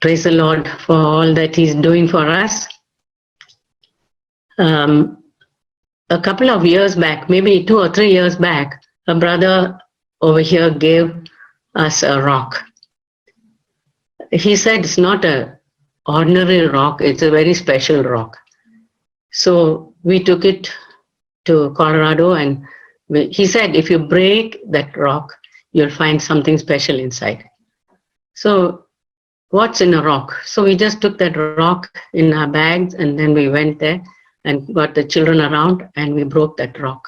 Praise the Lord for all that He's doing for us. A couple of years back, maybe 2 or 3 years back, a brother over here gave us a rock. He said it's not a ordinary rock, it's a very special rock. So we took it to Colorado, and he said if you break that rock, you'll find something special inside. So what's in a rock? So we just took that rock in our bags, and then we went there and got the children around, and we broke that rock.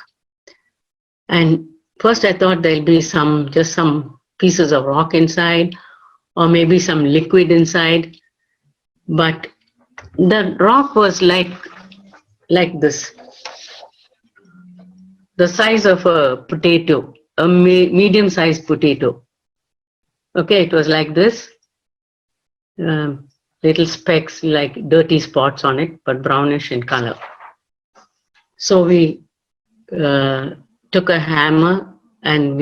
And first I thought there'll be just some pieces of rock inside, or maybe some liquid inside. But the rock was like this, the size of a potato, a medium-sized potato. Okay, it was like this. Little specks, like dirty spots on it, but brownish in color. So we took a hammer, and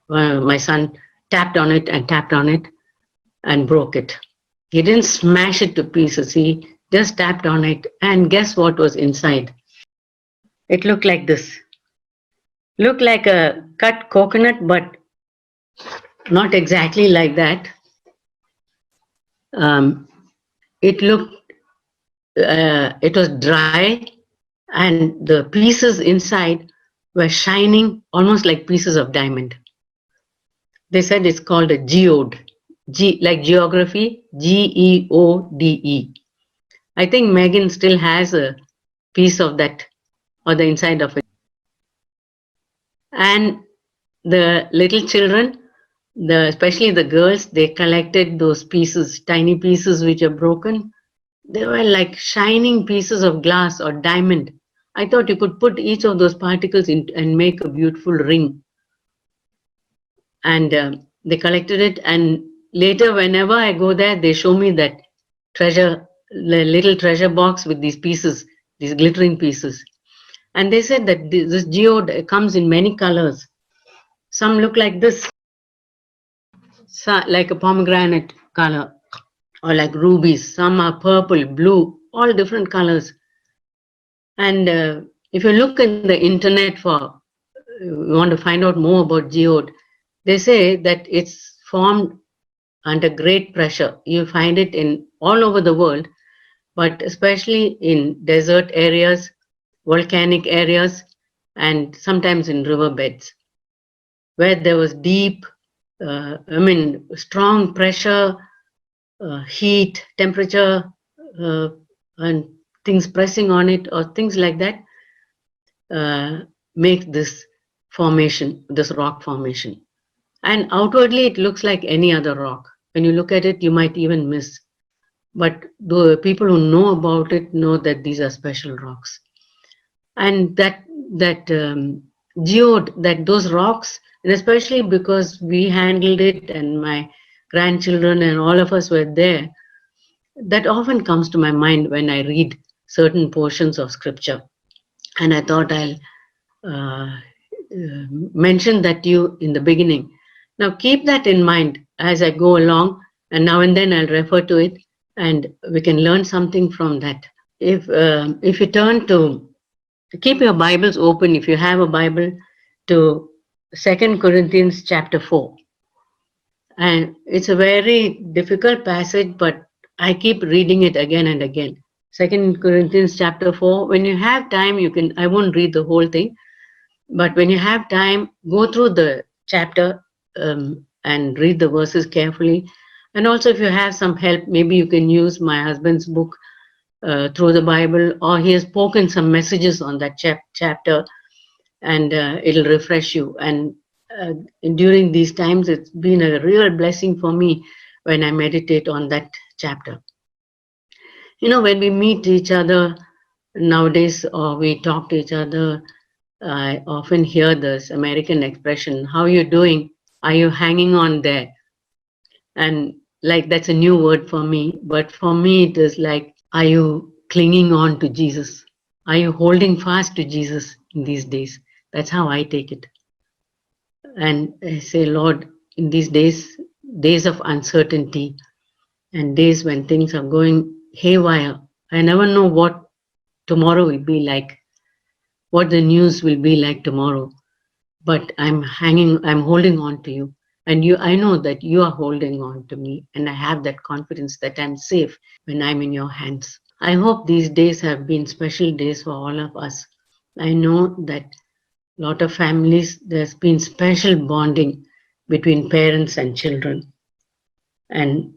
my son tapped on it and tapped on it and broke it. He didn't smash it to pieces, he just tapped on it, and guess what was inside? It looked like this. Looked like a cut coconut, but not exactly like that. It was dry, and the pieces inside were shining almost like pieces of diamond. They said it's called a geode, like geography, Geode. I think Megan still has a piece of that, or the inside of it. And the little children, especially the girls, they collected those pieces, tiny pieces which are broken. They were like shining pieces of glass or diamond. I thought you could put each of those particles in and make a beautiful ring. And they collected it, and later whenever I go there, they show me that the little treasure box with these pieces, these glittering pieces. And they said that this geode comes in many colors. Some look like this, like a pomegranate color, or like rubies. Some are purple, blue, all different colors. And if you look in the internet you want to find out more about geode, they say that it's formed under great pressure. You find it in all over the world, but especially in desert areas, volcanic areas, and sometimes in riverbeds, where there was deep, strong pressure, heat, temperature, and things pressing on it, or things like that, make this formation, this rock formation. And outwardly, it looks like any other rock. When you look at it, you might even miss. But the people who know about it know that these are special rocks. And that geode, those rocks, and especially because we handled it, and my grandchildren and all of us were there, that often comes to my mind when I read certain portions of scripture. And I thought I'll mention that to you in the beginning. Now keep that in mind as I go along, and now and then I'll refer to it, and we can learn something from that. If you turn to, keep your Bibles open, if you have a Bible, to 2 Corinthians chapter 4. And it's a very difficult passage, but I keep reading it again and again. 2 Corinthians chapter 4. When you have time, I won't read the whole thing, but when you have time, go through the chapter and read the verses carefully. And also, if you have some help, maybe you can use my husband's book, Through the Bible, or he has spoken some messages on that chapter, and it'll refresh you. And during these times, it's been a real blessing for me when I meditate on that chapter. You know, when we meet each other nowadays, or we talk to each other, I often hear this American expression, "How are you doing? Are you hanging on there?" And like, that's a new word for me, but for me it is like, are you clinging on to Jesus? Are you holding fast to Jesus in these days? That's how I take it. And I say, Lord, in these days of uncertainty, and days when things are going haywire. I never know what tomorrow will be like, what the news will be like tomorrow. But I'm holding on to you. And I know that you are holding on to me. And I have that confidence that I'm safe when I'm in your hands. I hope these days have been special days for all of us. I know that a lot of families, there's been special bonding between parents and children, and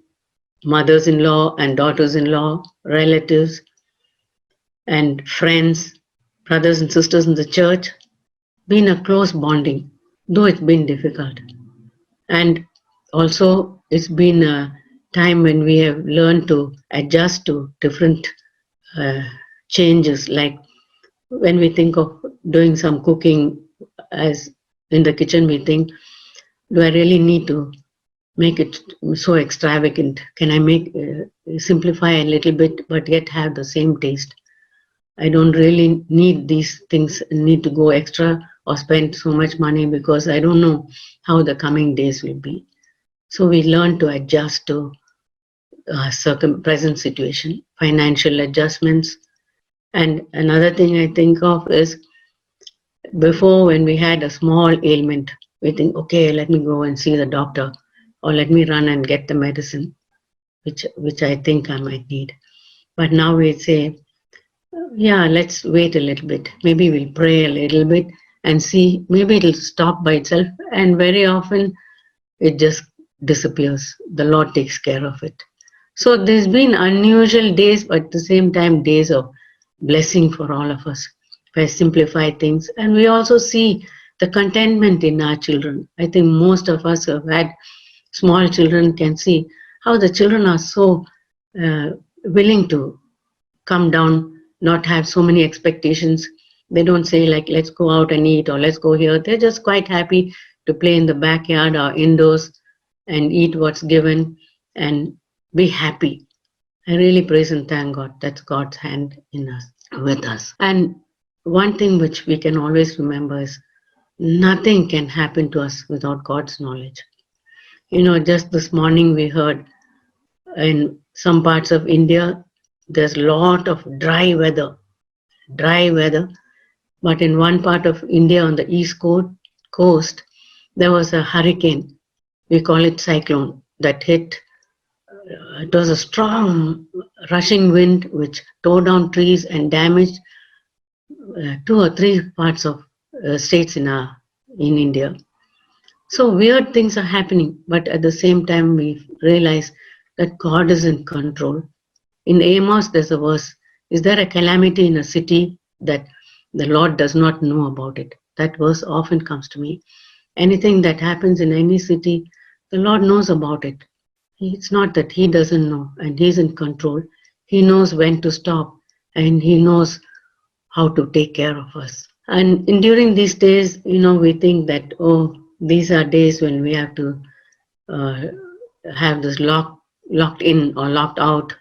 mothers in law and daughters in law, relatives and friends, brothers and sisters in the church, been a close bonding, though it's been difficult. And also, it's been a time when we have learned to adjust to different uh, changes. Like when we think of doing some cooking, as in the kitchen, we think, do I really need to make it so extravagant? Can I make simplify a little bit but yet have the same taste? I don't really need these things, need to go extra or spend so much money because I don't know how the coming days will be. So we learn to adjust to present situation, financial adjustments. And another thing I think of is before, when we had a small ailment, we think, okay, let me go and see the doctor, or let me run and get the medicine, which I think I might need. But now we say, yeah, let's wait a little bit. Maybe we'll pray a little bit and see. Maybe it'll stop by itself. And very often it just disappears. The Lord takes care of it. So there's been unusual days, but at the same time, days of blessing for all of us. If I simplify things, and we also see the contentment in our children. I think most of us who have had small children can see how the children are so willing to come down, not have so many expectations. They don't say like, let's go out and eat or let's go here. They're just quite happy to play in the backyard or indoors and eat what's given and be happy. I really praise and thank God. That's God's hand in us, with us. And one thing which we can always remember is nothing can happen to us without God's knowledge. You know, just this morning we heard in some parts of India, there's a lot of dry weather. But in one part of India on the east coast, there was a hurricane. We call it cyclone that hit. It was a strong rushing wind which tore down trees and damaged two or three parts of states in India. So weird things are happening, but at the same time we realize that God is in control. In Amos, there's a verse: "Is there a calamity in a city that the Lord does not know about it?" That verse often comes to me. Anything that happens in any city, the Lord knows about it. It's not that He doesn't know, and He's in control. He knows when to stop, and He knows how to take care of us. And during these days, we think that, oh, these are days when we have to uh, have this locked in or locked out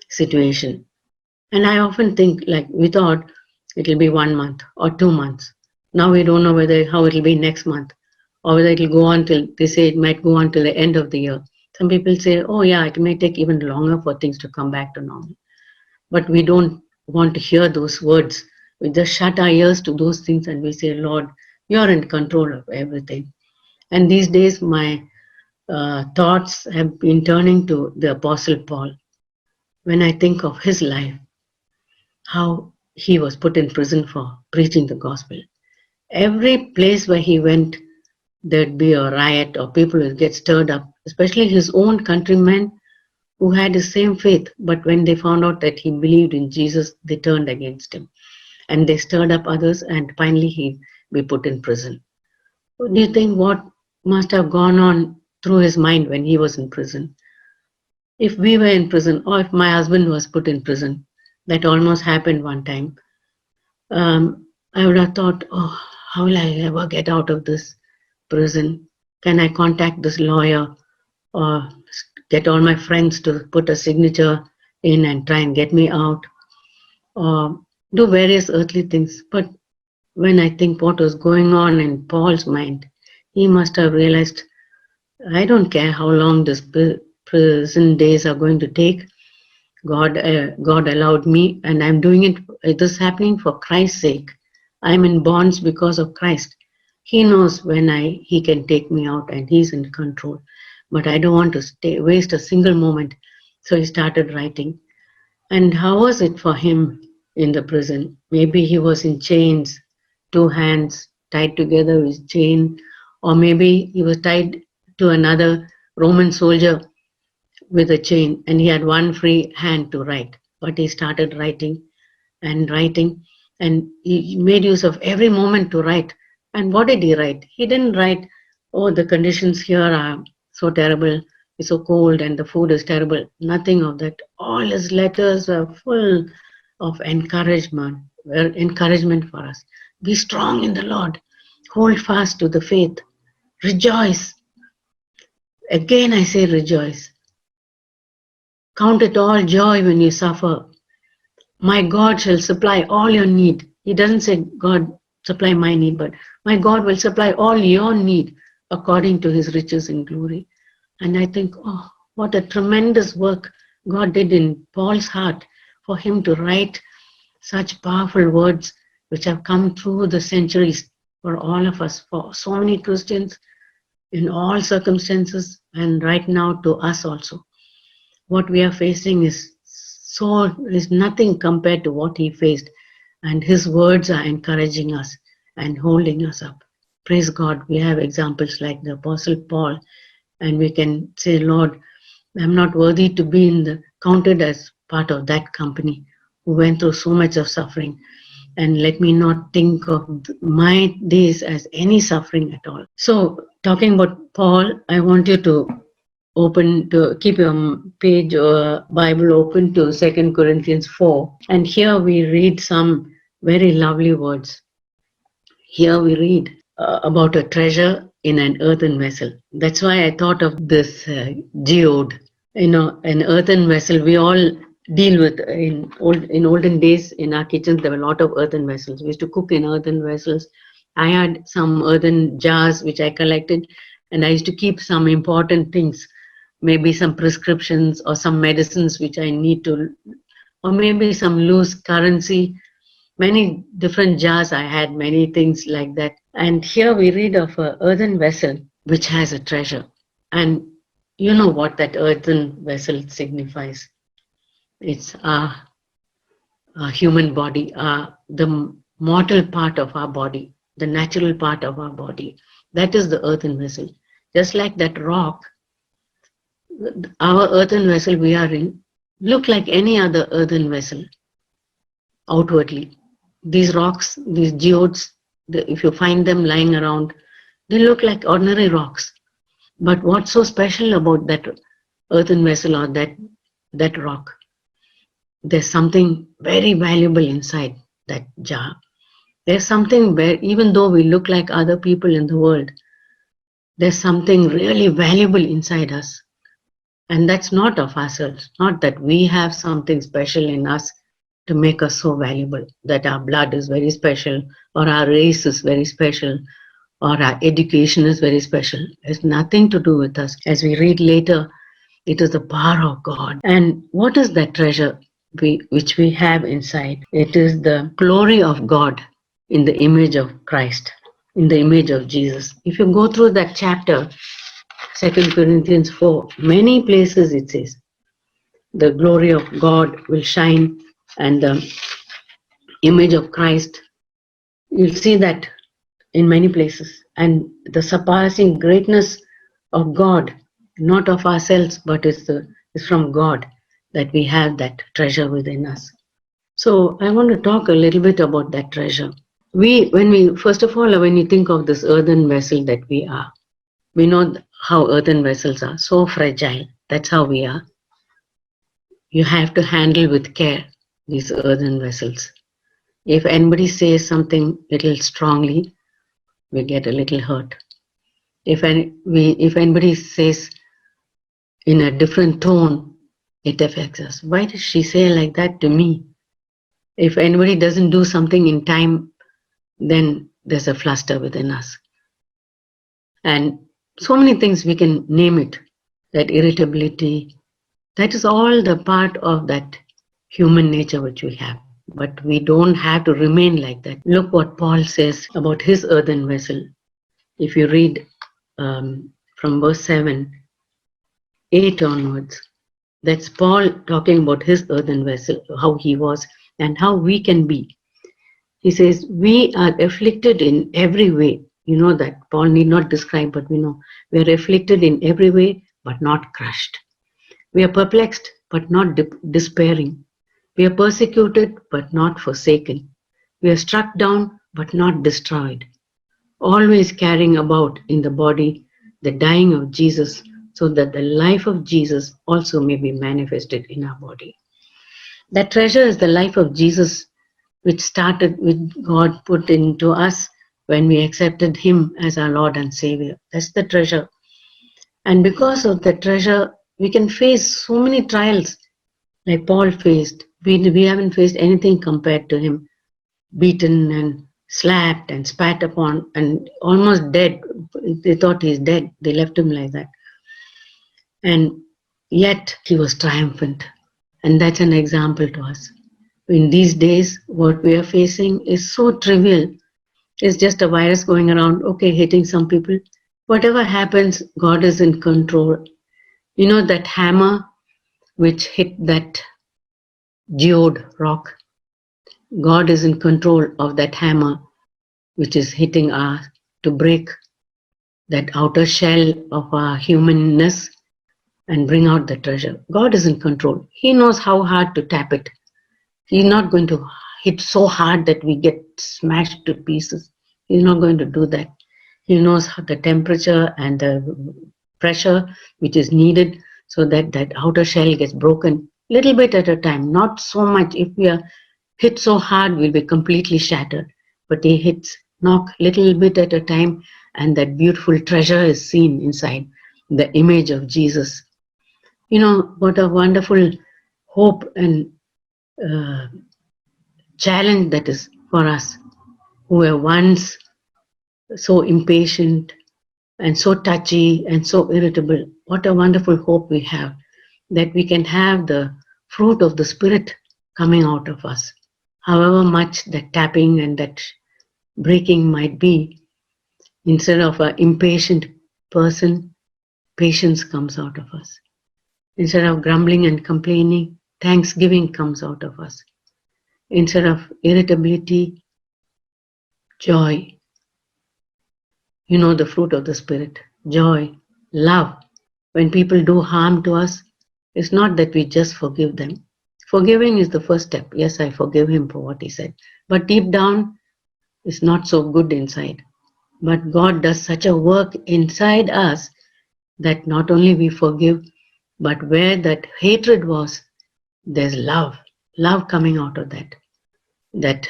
situation. And I often think, like, we thought it'll be 1 month or 2 months. Now we don't know how it'll be next month, or whether it'll go on till, they say it might go on till the end of the year. Some people say, oh yeah, it may take even longer for things to come back to normal. But we don't want to hear those words. We just shut our ears to those things and we say, Lord, you're in control of everything. And these days, my thoughts have been turning to the Apostle Paul. When I think of his life, how he was put in prison for preaching the gospel. Every place where he went, there'd be a riot or people would get stirred up, especially his own countrymen who had the same faith. But when they found out that he believed in Jesus, they turned against him. And they stirred up others, and finally he'd be put in prison. Do you think what must have gone on through his mind when he was in prison? If we were in prison, or if my husband was put in prison, that almost happened one time, I would have thought, oh, how will I ever get out of this prison? Can I contact this lawyer or get all my friends to put a signature in and try and get me out, or do various earthly things? But when I think what was going on in Paul's mind, he must have realized, I don't care how long this prison days are going to take. God allowed me, and I'm doing it. It is happening for Christ's sake. I'm in bonds because of Christ. He knows when He can take me out, and He's in control. But I don't want to waste a single moment. So he started writing. And how was it for him in the prison? Maybe he was in chains, two hands tied together with chain, or maybe he was tied to another Roman soldier with a chain, and he had one free hand to write. But he started writing and writing, and he made use of every moment to write. And what did he write? He didn't write, oh, the conditions here are so terrible, it's so cold, and the food is terrible. Nothing of that. All his letters were full of encouragement for us. Be strong in the Lord. Hold fast to the faith. Rejoice. Again, I say rejoice. Count it all joy when you suffer. My God shall supply all your need. He doesn't say, God, supply my need, but my God will supply all your need according to his riches in glory. And I think, oh, what a tremendous work God did in Paul's heart for him to write such powerful words which have come through the centuries for all of us, for so many Christians in all circumstances, and right now to us also. What we are facing is nothing compared to what he faced, and his words are encouraging us and holding us up. Praise God, we have examples like the Apostle Paul, and we can say, Lord, I'm not worthy to be counted as part of that company who went through so much of suffering, and let me not think of my days as any suffering at all. So, talking about Paul, I want you to keep your page or Bible open to 2 Corinthians 4. And here we read some very lovely words. Here we read about a treasure in an earthen vessel. That's why I thought of this geode. An earthen vessel we all deal with. In olden days in our kitchens, there were a lot of earthen vessels. We used to cook in earthen vessels. I had some earthen jars which I collected, and I used to keep some important things, maybe some prescriptions or some medicines which I need to, or maybe some loose currency. Many different jars I had, many things like that. And here we read of an earthen vessel which has a treasure. And you know what that earthen vessel signifies. It's our human body, the mortal part of our body, the natural part of our body. That is the earthen vessel. Just like that rock, our earthen vessel we are in look like any other earthen vessel outwardly. These rocks, these geodes, if you find them lying around, they look like ordinary rocks. But what's so special about that earthen vessel or that rock? There's something very valuable inside that jar. There's something where, even though we look like other people in the world, there's something really valuable inside us. And that's not of ourselves, not that we have something special in us to make us so valuable, that our blood is very special, or our race is very special, or our education is very special. It has nothing to do with us. As we read later, it is the power of God. And what is that treasure which we have inside? It is the glory of God in the image of Christ, in the image of Jesus. If you go through that chapter, 2 Corinthians 4, many places it says, the glory of God will shine and the image of Christ. You'll see that in many places. And the surpassing greatness of God, not of ourselves, but it's from God that we have that treasure within us. So I want to talk a little bit about that treasure. First of all, when you think of this earthen vessel that we are, we know how earthen vessels are, so fragile. That's how we are. You have to handle with care these earthen vessels. If anybody says something little strongly, we get a little hurt. If anybody says in a different tone, it affects us. Why did she say like that to me? If anybody doesn't do something in time, then there's a fluster within us. And so many things we can name it. that irritability. That is all the part of that human nature which we have. But we don't have to remain like that. Look what Paul says about his earthen vessel. If you read from verse 7, 8 onwards, that's Paul talking about his earthen vessel, how he was, and how we can be. He says, we are afflicted in every way. You know that. Paul need not describe, but we know. We are afflicted in every way, but not crushed. We are perplexed, but not despairing. We are persecuted, but not forsaken. We are struck down, but not destroyed. Always carrying about in the body the dying of Jesus, so that the life of Jesus also may be manifested in our body. That treasure is the life of Jesus, which started with God put into us when we accepted Him as our Lord and Savior. That's the treasure. And because of the treasure, we can face so many trials like Paul faced. We haven't faced anything compared to him. Beaten and slapped and spat upon and almost dead. They thought he's dead. They left him like that. And yet he was triumphant. And that's an example to us. In these days, what we are facing is so trivial. It's just a virus going around, okay, hitting some people. Whatever happens, God is in control. You know that hammer which hit that geode rock? God is in control of that hammer which is hitting us to break that outer shell of our humanness and bring out the treasure. God is in control. He knows how hard to tap it. He's not going to hit so hard that we get smashed to pieces. He's not going to do that. He knows the temperature and the pressure which is needed so that that outer shell gets broken little bit at a time, not so much. If we are hit so hard, we'll be completely shattered. But he hits, knock little bit at a time, and that beautiful treasure is seen inside, the image of Jesus. You know, what a wonderful hope and challenge that is for us who were once so impatient and so touchy and so irritable. What a wonderful hope we have that we can have the fruit of the Spirit coming out of us. However much that tapping and that breaking might be, instead of an impatient person, patience comes out of us. Instead of grumbling and complaining, thanksgiving comes out of us. Instead of irritability, joy. You know the fruit of the Spirit, joy, love. When people do harm to us, it's not that we just forgive them. Forgiving is the first step. Yes, I forgive him for what he said. But deep down, it's not so good inside. But God does such a work inside us that not only we forgive, but where that hatred was, there's love. Love coming out of that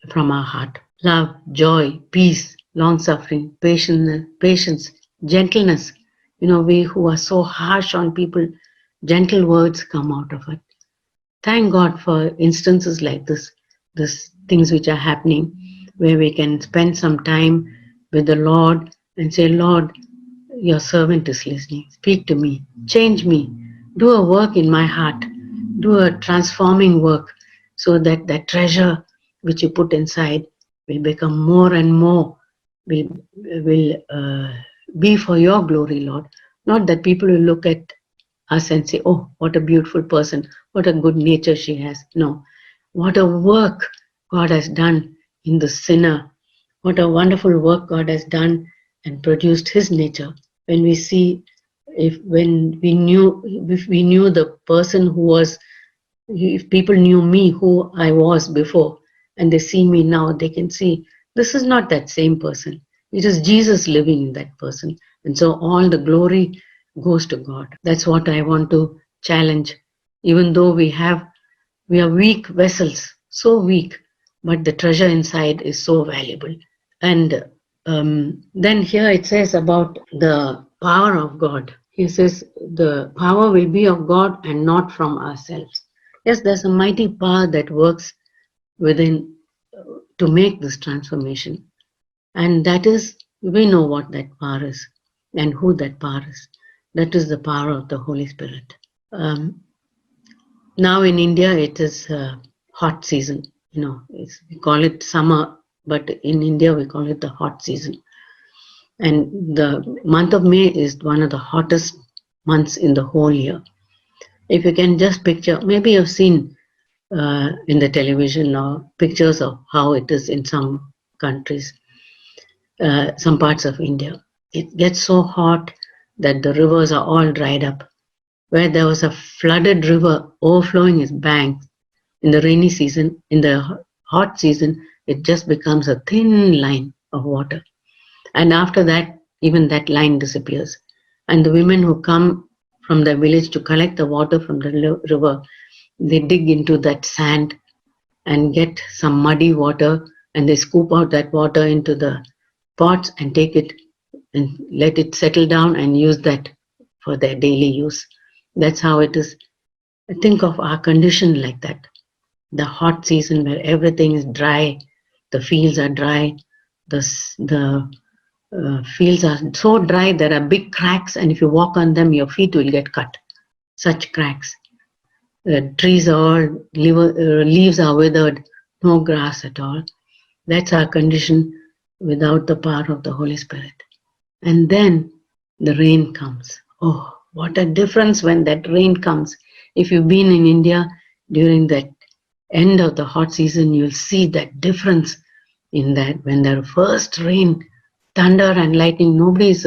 from our heart. Love, joy, peace, long-suffering, patience, gentleness. You know, we who are so harsh on people, gentle words come out of it. Thank God for instances like this things which are happening, where we can spend some time with the Lord and say, Lord, your servant is listening. Speak to me, change me, do a work in my heart, do a transforming work so that that treasure which you put inside will become more and more, will be for your glory, Lord. Not that people will look at us and say, oh, what a beautiful person, what a good nature she has. No, what a work God has done in the sinner. What a wonderful work God has done and produced his nature. When we see, if we knew the person who was, if people knew me who I was before and they see me now, they can see this is not that same person. It is Jesus living in that person. And so all the glory goes to God. That's what I want to challenge. Even though we are weak vessels, so weak, but the treasure inside is so valuable. And then here it says about the power of God. He says the power will be of God and not from ourselves. Yes, there's a mighty power that works within to make this transformation. And that is, we know what that power is and who that power is. That is the power of the Holy Spirit. Um, Now in India, it is hot season. We call it summer, but in India we call it the hot season. And the month of May is one of the hottest months in the whole year. If you can just picture, maybe you've seen in the television or pictures of how it is in some countries, some parts of India. It gets so hot that the rivers are all dried up. Where there was a flooded river overflowing its banks in the rainy season, in the hot season, it just becomes a thin line of water. And after that, even that line disappears. And the women who come from the village to collect the water from the river, they dig into that sand and get some muddy water, and they scoop out that water into the pots and take it and let it settle down and use that for their daily use. That's how it is. Think of our condition like that. The hot season where everything is dry, the fields are dry, the fields are so dry there are big cracks, and if you walk on them, your feet will get cut. Such cracks. Trees are leaves are withered, no grass at all. That's our condition without the power of the Holy Spirit. And then the rain comes. Oh, what a difference when that rain comes. If you've been in India during that end of the hot season, you'll see that difference in that when the first rain, thunder and lightning, nobody is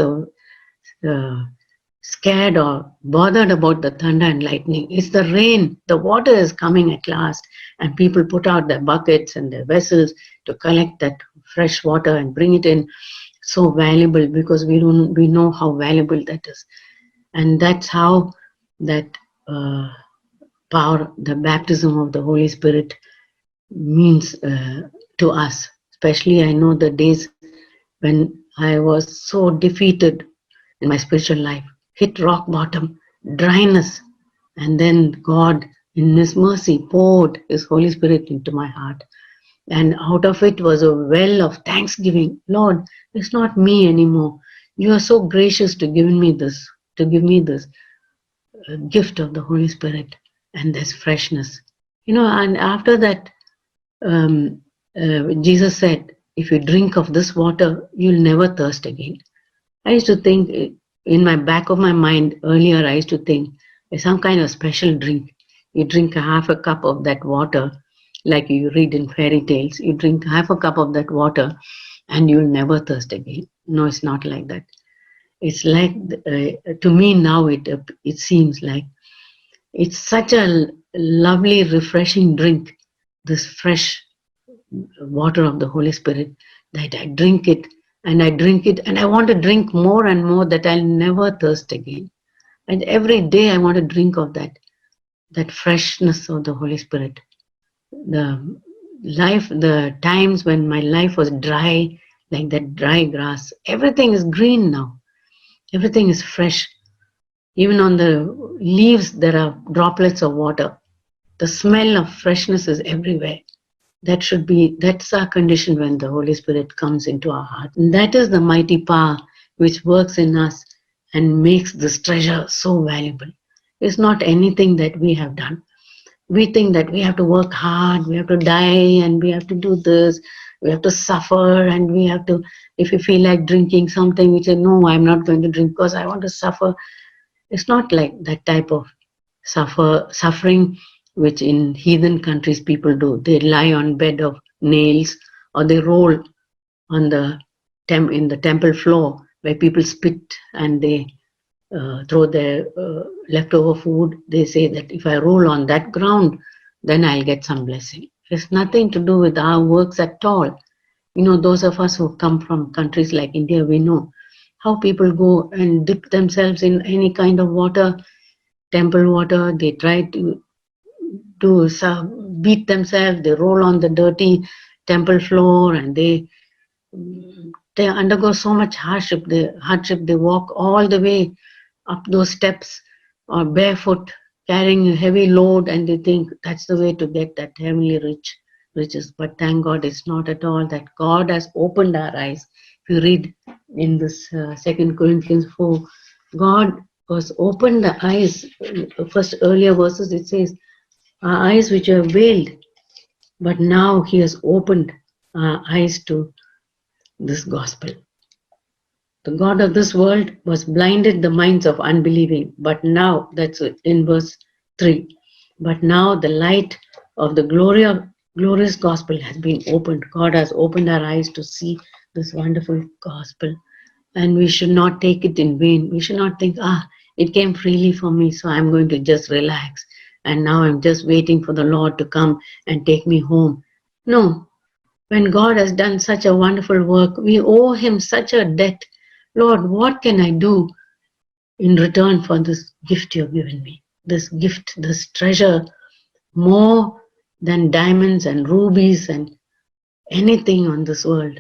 scared or bothered about the thunder and lightning. It's the rain. The water is coming at last, and people put out their buckets and their vessels to collect that fresh water and bring it in. So valuable, because we know how valuable that is. And that's how that power, the baptism of the Holy Spirit means to us. Especially I know the days when I was so defeated in my spiritual life, hit rock bottom, dryness, and then God in His mercy poured His Holy Spirit into my heart. And out of it was a well of thanksgiving. Lord, it's not me anymore. You are so gracious to give me this gift of the Holy Spirit and this freshness. And after that, Jesus said, if you drink of this water, you'll never thirst again. I used to think, in my back of my mind earlier, I used to think it's some kind of special drink. You drink half a cup of that water, like you read in fairy tales. You drink half a cup of that water and you'll never thirst again. No, it's not like that. It's like, to me now, it seems like it's such a lovely, refreshing drink, this fresh water of the Holy Spirit, that I drink it and I drink it and I want to drink more and more, that I'll never thirst again. And every day I want to drink of that freshness of the Holy Spirit. The times when my life was dry, like that dry grass, everything is green now. Everything is fresh. Even on the leaves, there are droplets of water. The smell of freshness is everywhere. That's our condition when the Holy Spirit comes into our heart. And that is the mighty power which works in us and makes this treasure so valuable. It's not anything that we have done. We think that we have to work hard, we have to die, and we have to do this, we have to suffer, and we have to, if you feel like drinking something, we say, no, I'm not going to drink because I want to suffer. It's not like that type of suffering which in heathen countries people do. They lie on bed of nails, or they roll on in the temple floor where people spit and they throw their leftover food. They say that if I roll on that ground, then I'll get some blessing. It's nothing to do with our works at all. Those of us who come from countries like India, we know how people go and dip themselves in any kind of water, temple water. They try to beat themselves. They roll on the dirty temple floor, and they undergo so much hardship. They walk all the way up those steps or barefoot, carrying a heavy load, and they think that's the way to get that heavenly riches. But thank God it's not at all. That God has opened our eyes. If you read in this 2 Corinthians 4, God was opened the eyes. First earlier verses it says, our eyes which were veiled, but now he has opened our eyes to this gospel. The God of this world was blinded the minds of unbelieving, but now, that's in verse 3, but now the light of the glorious gospel has been opened. God has opened our eyes to see this wonderful gospel, and we should not take it in vain. We should not think, it came freely for me, so I'm going to just relax, and now I'm just waiting for the Lord to come and take me home. No, when God has done such a wonderful work, we owe him such a debt. Lord, what can I do in return for this gift you've given me? This gift, this treasure, more than diamonds and rubies and anything on this world.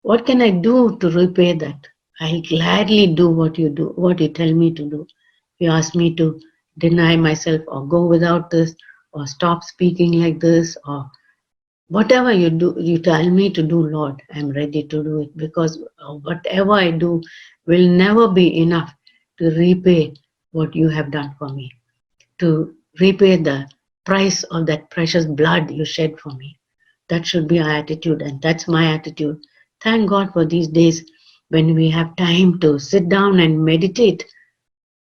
What can I do to repay that? I'll gladly do, what you tell me to do. If you ask me to deny myself or go without this or stop speaking like this or whatever you do, you tell me to do, Lord, I'm ready to do it, because whatever I do will never be enough to repay what you have done for me, to repay the price of that precious blood you shed for me. That should be our attitude, and that's my attitude. Thank God for these days when we have time to sit down and meditate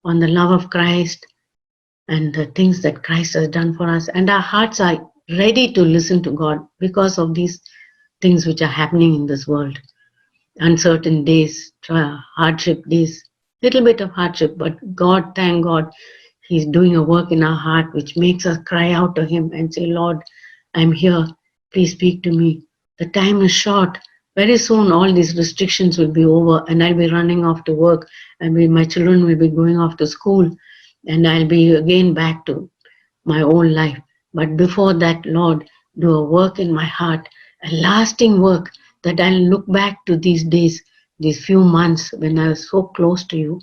on the love of Christ and the things that Christ has done for us, and our hearts are ready to listen to God because of these things which are happening in this world. Uncertain days, hardship days, little bit of hardship, but God, thank God, He's doing a work in our heart which makes us cry out to Him and say, Lord, I'm here, please speak to me. The time is short. Very soon all these restrictions will be over and I'll be running off to work, and my children will be going off to school, and I'll be again back to my own life. But before that, Lord, do a work in my heart, a lasting work, that I'll look back to these days, these few months when I was so close to you.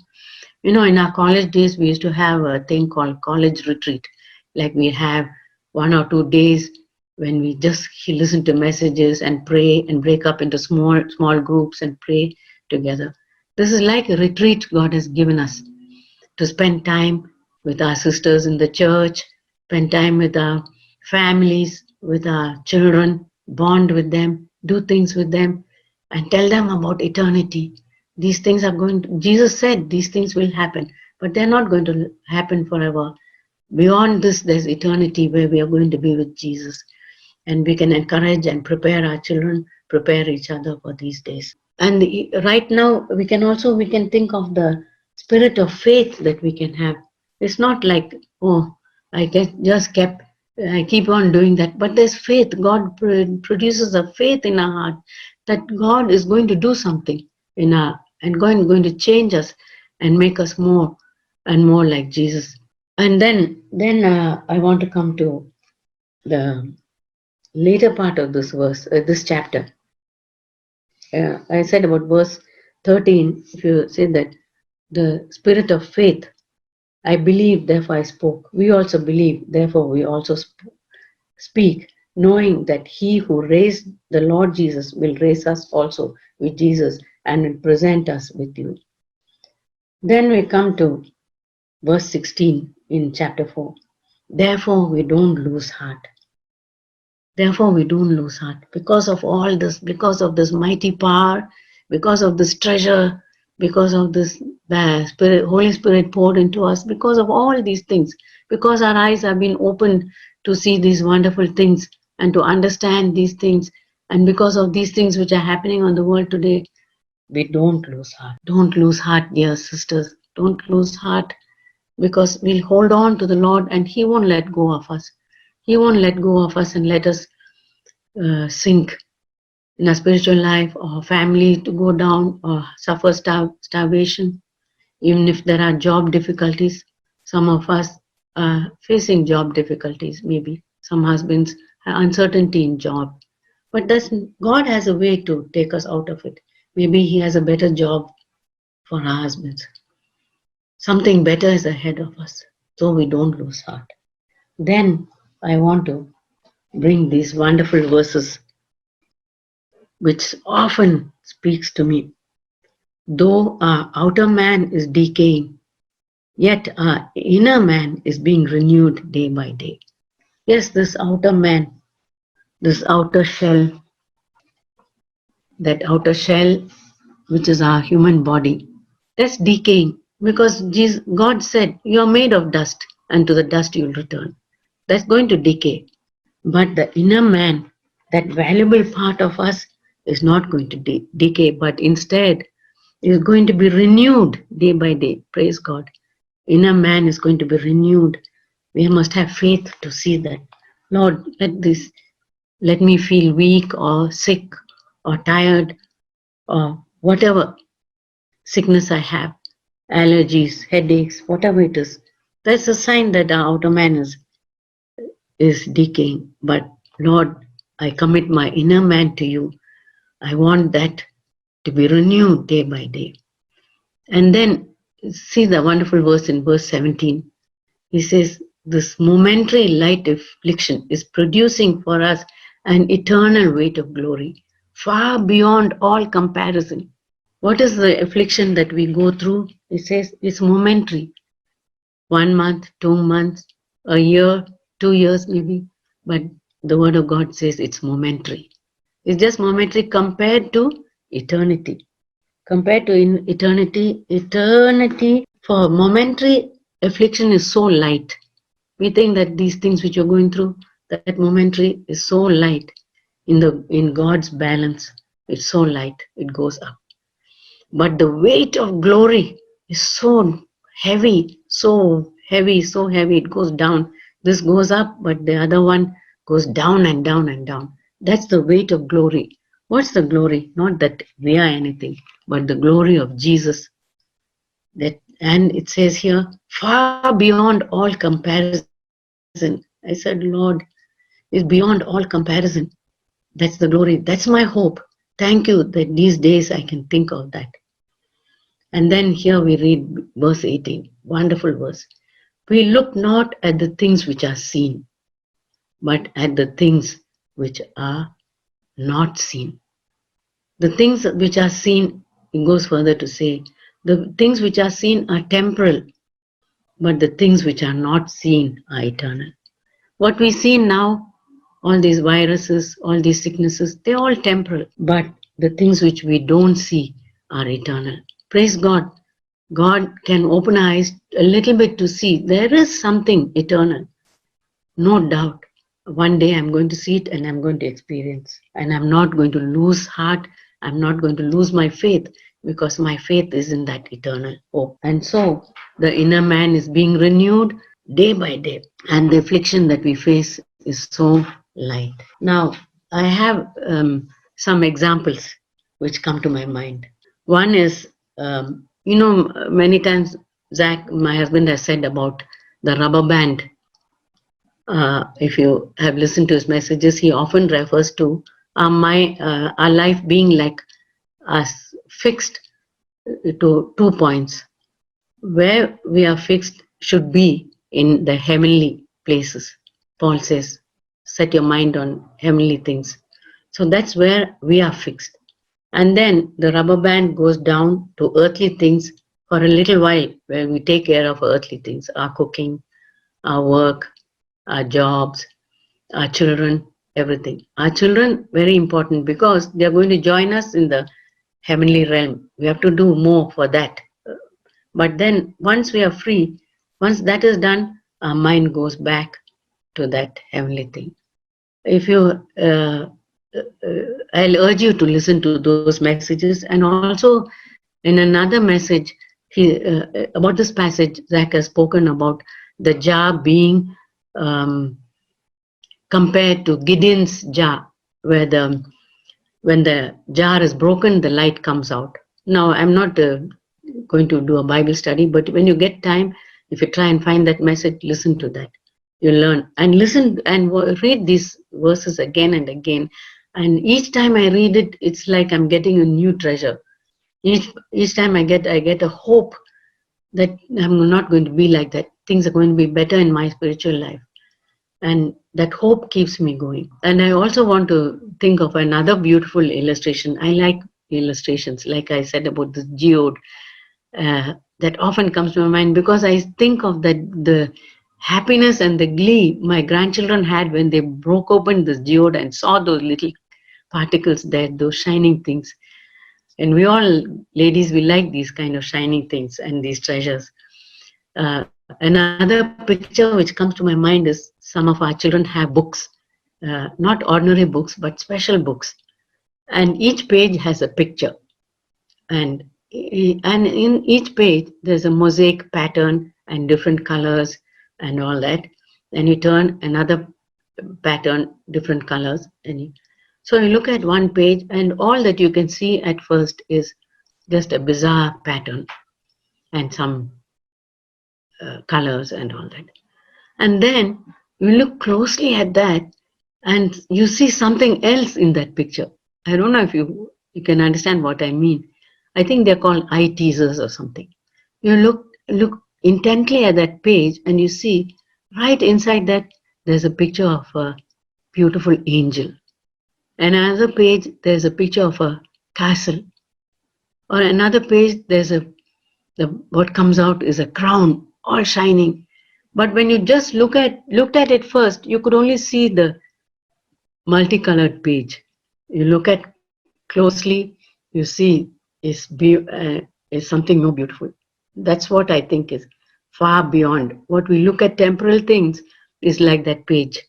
You know, in our college days, we used to have a thing called college retreat. Like we have 1 or 2 days when we just listen to messages and pray and break up into small groups and pray together. This is like a retreat God has given us to spend time with our sisters in the church, spend time with our families, with our children, bond with them, do things with them, and tell them about eternity. These things are going to, Jesus said these things will happen, but they're not going to happen forever. Beyond this, there's eternity where we are going to be with Jesus. And we can encourage and prepare our children, prepare each other for these days. And right now, we can think of the spirit of faith that we can have. It's not like, I keep on doing that. But there's faith. God produces a faith in our heart that God is going to do something and going to change us and make us more and more like Jesus. And then I want to come to the later part of this verse, this chapter. I said about verse 13, if you say that, the spirit of faith, I believe, therefore I spoke. We also believe, therefore we also speak, knowing that he who raised the Lord Jesus will raise us also with Jesus and will present us with you. Then we come to verse 16 in chapter 4. Therefore we don't lose heart. Therefore we don't lose heart because of all this, because of this mighty power, because of this treasure, because of this Holy Spirit poured into us, because of all these things, because our eyes have been opened to see these wonderful things and to understand these things, and because of these things which are happening on the world today, we don't lose heart. Don't lose heart, dear sisters. Don't lose heart, because we'll hold on to the Lord and He won't let go of us. He won't let go of us and let us sink in our spiritual life or family to go down or suffer starvation. Even if there are job difficulties, some of us are facing job difficulties, maybe. Some husbands have uncertainty in job. But God has a way to take us out of it. Maybe He has a better job for our husbands. Something better is ahead of us, so we don't lose heart. Then I want to bring these wonderful verses which often speaks to me. Though our outer man is decaying, Yet our inner man is being renewed day by day. Yes, this outer man, this outer shell, that outer shell, which is our human body, that's decaying because God said, you are made of dust and to the dust you'll return. That's going to decay. But the inner man, that valuable part of us, is not going to decay, but instead is going to be renewed day by day. Praise God. Inner man is going to be renewed. We must have faith to see that. Lord, let me feel weak or sick or tired or whatever sickness I have, allergies, headaches, whatever it is. That's a sign that our outer man is decaying. But Lord, I commit my inner man to you. I want that to be renewed day by day. And then see the wonderful verse in verse 17. He says, this momentary light affliction is producing for us an eternal weight of glory, far beyond all comparison. What is the affliction that we go through? He says it's momentary. 1 month, 2 months, a year, 2 years maybe. But the word of God says it's momentary. It's just momentary compared to eternity. Compared to in eternity for momentary affliction is so light. We think that these things which you're going through, that momentary is so light. In God's balance, it's so light, it goes up. But the weight of glory is so heavy, so heavy, so heavy, it goes down. This goes up, but the other one goes down and down and down. That's the weight of glory. What's the glory? Not that we are anything, but the glory of Jesus. And it says here, far beyond all comparison. I said, Lord, is beyond all comparison. That's the glory. That's my hope. Thank you that these days I can think of that. And then here we read verse 18, wonderful verse. We look not at the things which are seen, but at the things which are not seen. The things which are seen, it goes further to say, the things which are seen are temporal, but the things which are not seen are eternal. What we see now, all these viruses, all these sicknesses, they're all temporal, but the things which we don't see are eternal. Praise God. God can open our eyes a little bit to see there is something eternal. No doubt. One day I'm going to see it and I'm going to experience. And I'm not going to lose heart. I'm not going to lose my faith because my faith is in that eternal hope. And so the inner man is being renewed day by day. And the affliction that we face is so light. Now, I have some examples which come to my mind. One is, many times Zach, my husband, has said about the rubber band. If you have listened to his messages, he often refers to our life being like us fixed to 2 points. Where we are fixed should be in the heavenly places. Paul says, set your mind on heavenly things. So that's where we are fixed. And then the rubber band goes down to earthly things for a little while, where we take care of earthly things, our cooking, our work, our jobs, our children, everything. Our children, very important because they are going to join us in the heavenly realm. We have to do more for that. But then once we are free, once that is done, our mind goes back to that heavenly thing. If you, I'll urge you to listen to those messages. And also in another message, about this passage, Zach has spoken about the jar being compared to Gideon's jar, where when the jar is broken, the light comes out. Now, I'm not going to do a Bible study, but when you get time, if you try and find that message, listen to that. You learn and listen and read these verses again and again. And each time I read it, it's like I'm getting a new treasure. Each time I get a hope that I'm not going to be like that. Things are going to be better in my spiritual life. And that hope keeps me going. And I also want to think of another beautiful illustration. I like illustrations, like I said about the geode. That often comes to my mind because I think of the happiness and the glee my grandchildren had when they broke open this geode and saw those little particles there, those shining things. And we all, ladies, we like these kind of shining things and these treasures. Another picture which comes to my mind is some of our children have books, not ordinary books, but special books. And each page has a picture. And, and in each page, there's a mosaic pattern and different colors and all that. And you turn another pattern, different colors. So you look at one page, and all that you can see at first is just a bizarre pattern and some colors and all that. And then you look closely at that and you see something else in that picture. I don't know if you can understand what I mean. I think they're called eye teasers or something. You look intently at that page and you see right inside that there's a picture of a beautiful angel. And another page, there's a picture of a castle. Or another page, there's what comes out is a crown, all shining. But when you just looked at it first, you could only see the multicolored page. You look at closely, you see is something more beautiful. That's what I think is far beyond what we look at. Temporal things is like that page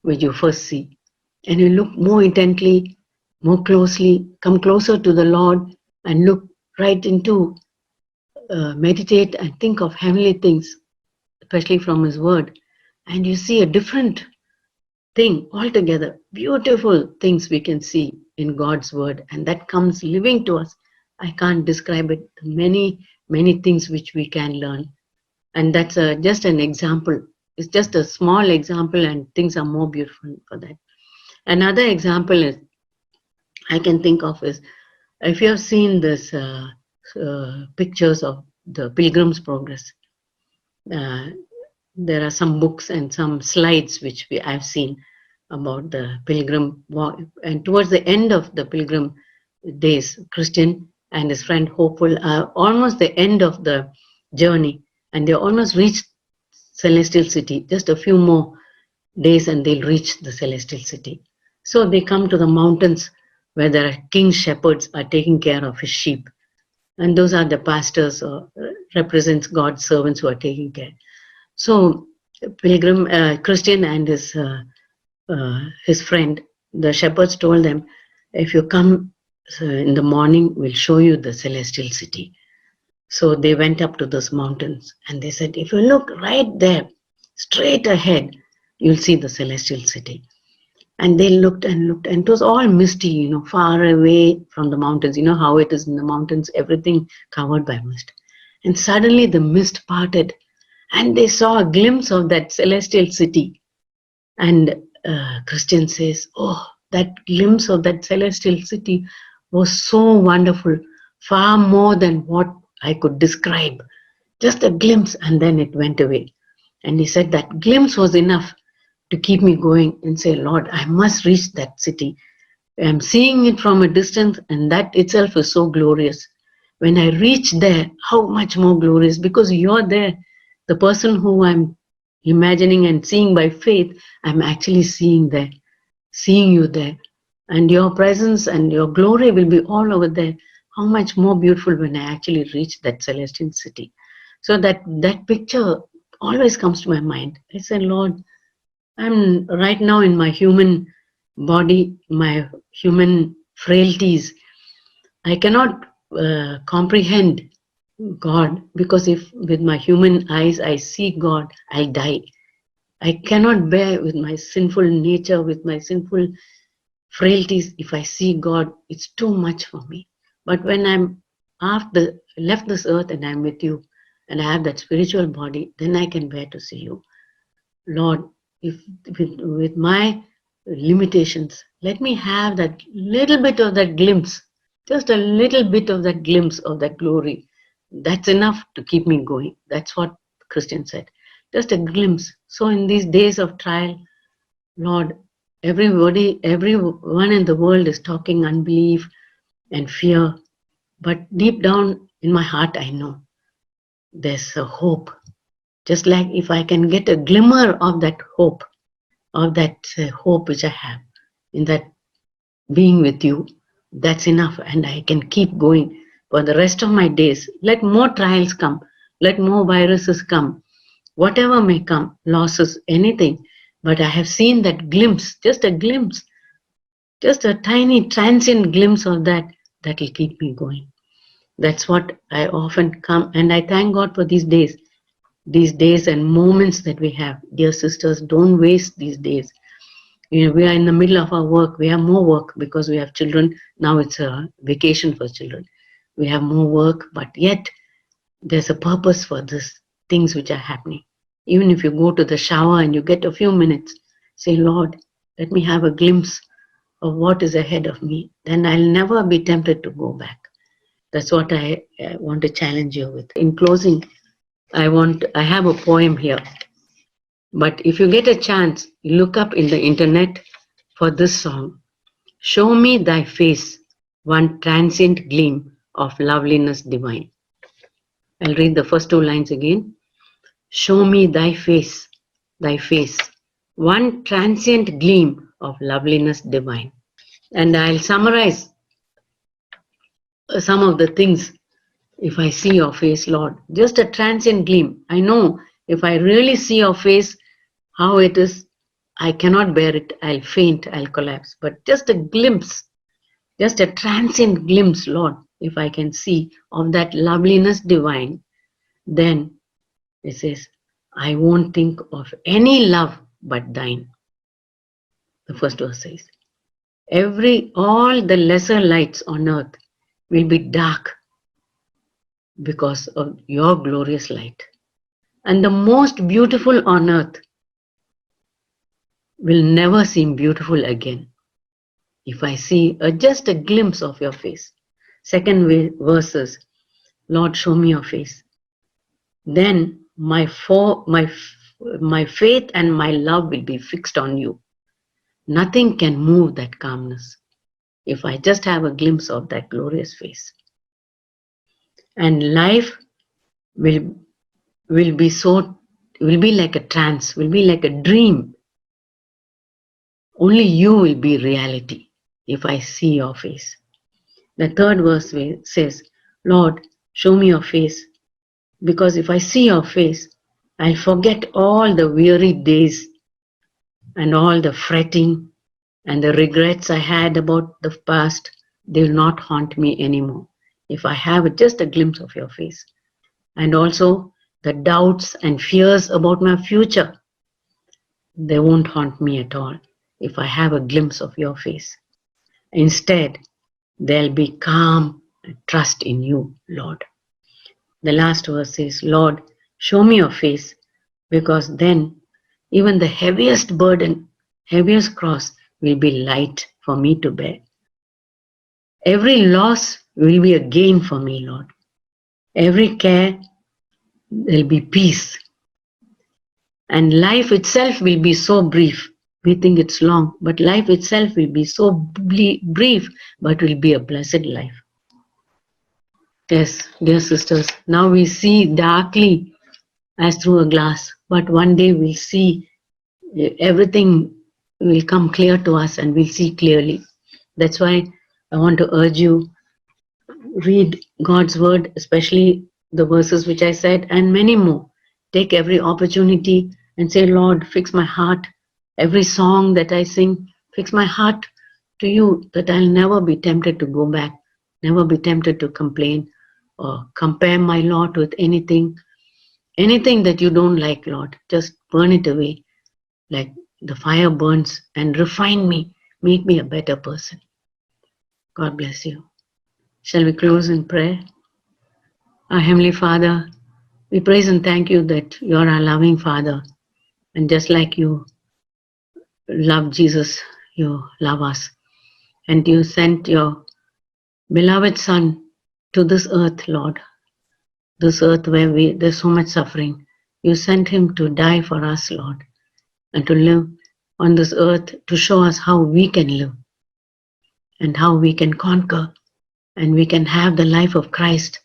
which you first see, and you look more intently, more closely, come closer to the Lord and look right into, meditate and think of heavenly things, especially from His Word, and you see a different thing altogether. Beautiful things we can see in God's Word, and that comes living to us. I can't describe it. Many, many things which we can learn, and that's just an example. It's just a small example, and things are more beautiful for that. Another example is I can think of is, if you have seen this pictures of the Pilgrim's Progress. There are some books and some slides which I've seen about the pilgrim walk. And towards the end of the pilgrim days, Christian and his friend Hopeful are almost the end of the journey, and they almost reached Celestial City. Just a few more days and they'll reach the Celestial City. So they come to the mountains where the king's shepherds are taking care of his sheep. And those are the pastors, or represents God's servants who are taking care. So pilgrim Christian and his friend, the shepherds, told them, if you come in the morning, we'll show you the Celestial City. So they went up to those mountains and they said, if you look right there, straight ahead, you'll see the Celestial City. And they looked and looked, and it was all misty, far away from the mountains. You know how it is in the mountains, everything covered by mist. And suddenly the mist parted, and they saw a glimpse of that Celestial City. And Christian says, oh, that glimpse of that Celestial City was so wonderful, far more than what I could describe. Just a glimpse, and then it went away. And he said that glimpse was enough to keep me going and say, Lord, I must reach that city. I'm seeing it from a distance, and that itself is so glorious. When I reach there, how much more glorious, because you're there. The person who I'm imagining and seeing by faith, I'm actually seeing you there. And your presence and your glory will be all over there. How much more beautiful when I actually reach that Celestial City. So that picture always comes to my mind. I say, Lord, I'm right now in my human body, my human frailties. I cannot comprehend God, because if with my human eyes I see God, I'll die. I cannot bear with my sinful nature, with my sinful frailties. If I see God, it's too much for me. But when I'm left this earth and I'm with you, and I have that spiritual body, then I can bear to see you. Lord, if with my limitations, let me have that little bit of that glimpse, just a little bit of that glimpse of that glory. That's enough to keep me going. That's what Christian said. Just a glimpse. So in these days of trial, Lord, everyone in the world is talking unbelief and fear, but deep down in my heart, I know there's a hope. Just like if I can get a glimmer of that hope, hope which I have in that being with you, that's enough, and I can keep going for the rest of my days. Let more trials come, let more viruses come, whatever may come, losses, anything. But I have seen that glimpse, just a tiny transient glimpse of that, that will keep me going. That's what I often come, and I thank God for these days and moments that we have. Dear sisters, don't waste these days. You know, we are in the middle of our work. We have more work because we have children. Now it's a vacation for children. We have more work, but yet there's a purpose for this things which are happening. Even if you go to the shower and you get a few minutes, say, Lord, let me have a glimpse of what is ahead of me. Then I'll never be tempted to go back. That's what I want to challenge you with. In closing, I have a poem here. But if you get a chance, look up in the internet for this song. Show me thy face, one transient gleam of loveliness divine. I'll read the first two lines again. Show me thy face, one transient gleam of loveliness divine. And I'll summarize some of the things. If I see your face, Lord, just a transient gleam. I know if I really see your face, how it is, I cannot bear it. I'll faint, I'll collapse. But just a glimpse, just a transient glimpse, Lord, if I can see of that loveliness divine, then it says, I won't think of any love but thine. The first verse says, all the lesser lights on earth will be dark because of your glorious light. And the most beautiful on earth will never seem beautiful again if I see just a glimpse of your face. Second verse is, Lord, show me your face. Then my faith and my love will be fixed on you. Nothing can move that calmness if I just have a glimpse of that glorious face. And life will be like a trance, will be like a dream. Only you will be reality if I see your face. The third verse says, Lord, show me your face, because if I see your face, I'll forget all the weary days and all the fretting and the regrets I had about the past. They will not haunt me anymore if I have just a glimpse of your face. And also the doubts and fears about my future, they won't haunt me at all if I have a glimpse of your face. Instead, there'll be calm and trust in you, Lord. The last verse says, Lord, show me your face, because then even the heaviest burden, heaviest cross will be light for me to bear. Every loss will be a gain for me, Lord. Every care, there'll be peace. And life itself will be so brief. We think it's long, but life itself will be so brief, but will be a blessed life. Yes, dear sisters, now we see darkly as through a glass, but one day we'll see everything will come clear to us and we'll see clearly. That's why I want to urge you, read God's word, especially the verses which I said, and many more. Take every opportunity and say, Lord, fix my heart. Every song that I sing, fix my heart to you, that I'll never be tempted to go back, never be tempted to complain or compare my lot with anything. Anything that you don't like, Lord, just burn it away like the fire burns and refine me, make me a better person. God bless you. Shall we close in prayer? Our Heavenly Father, we praise and thank you that you're our loving Father. And just like you love Jesus, you love us. And you sent your beloved Son to this earth, Lord. This earth where there's so much suffering. You sent him to die for us, Lord. And to live on this earth to show us how we can live. And how we can conquer. And we can have the life of Christ.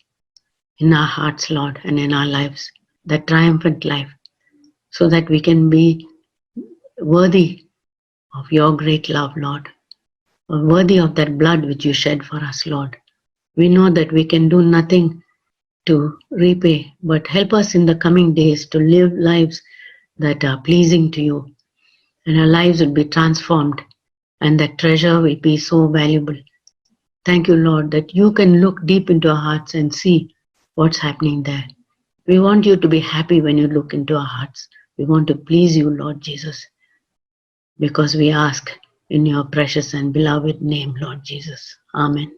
in our hearts, Lord, and in our lives, that triumphant life, so that we can be worthy of your great love, Lord, worthy of that blood which you shed for us, Lord. We know that we can do nothing to repay, but help us in the coming days to live lives that are pleasing to you, and our lives will be transformed, and that treasure will be so valuable. Thank you, Lord, that you can look deep into our hearts and see what's happening there. We want you to be happy when you look into our hearts. We want to please you, Lord Jesus, because we ask in your precious and beloved name, Lord Jesus. Amen.